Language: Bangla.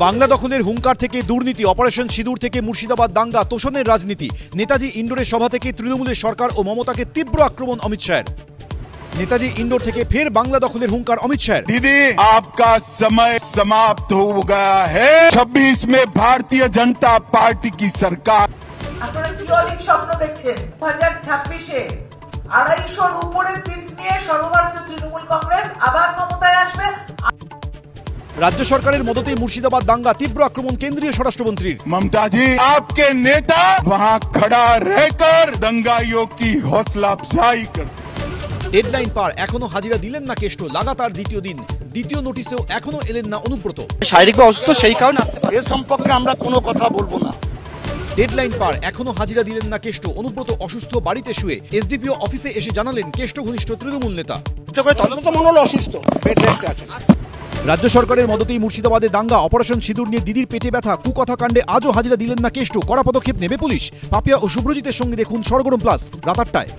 বাংলা দখলের হুঙ্কার থেকে দুর্নীতি, অপারেশন সিঁদুর থেকে মুর্শিদাবাদ দাঙ্গা, তোষণের রাজনীতি। নেতাজি ইন্ডোরের সভা থেকে তৃণমূলের সরকার ও মমতাকে তীব্র আক্রমণ অমিত শাহের। नेताजी इंडोर থেকে ফের বাংলা দখলের হুঙ্কার অমিত শাহের। दीदी आपका समय समाप्त हो गया है। 26 में भारतीय जनता पार्टी की सरकार। আপনারা কি অনেক স্বপ্ন দেখছেন 2026-এ 250-র উপরে সিট নিয়ে সর্বভারতীয় তৃণমূল কংগ্রেস আবার ক্ষমতায় আসবে। রাজ্য সরকারের মদতে মুর্শিদাবাদ দাঙ্গা, তীব্র আক্রমণ কেন্দ্রীয় স্বরাষ্ট্রমন্ত্রীর। ममता जी आपके नेता वहां खड़ा रहकर दंगाइयों की हौसला अफजाई करते। ডেডলাইন পার, এখনো হাজিরা দিলেন না কেষ্ট। লাগাতার দ্বিতীয় দিন, দ্বিতীয় নোটিশেও এখনো এলেন না অনুব্রত। শারীরিকভাবে অসুস্থ, সেই কারণে এর সম্পর্কে আমরা কোনো কথা বলবো না। ডেডলাইন পার, এখনো হাজিরা দিলেন না কেষ্ট। অনুব্রত অসুস্থ, বাড়িতে শুয়ে। এসডিপিও অফিসে এসে জানালেন কেষ্ট ঘনিষ্ঠ তৃণমূল নেতা। মনোল অসুস্থ, বেড রেস্টে আছেন। রাজ্য সরকারের মদতেই মুর্শিদাবাদে দাঙ্গা, অপারেশন সিঁদুর নিয়ে দিদির পেটে ব্যথা, কুকথা কাণ্ডে আজও হাজিরা দিলেন না কেষ্ট। কড়া পদক্ষেপ নেবে পুলিশ। পাপিয়া ও শুভ্রজিতের সঙ্গে দেখুন সরগরম প্লাস রাত 8টায়।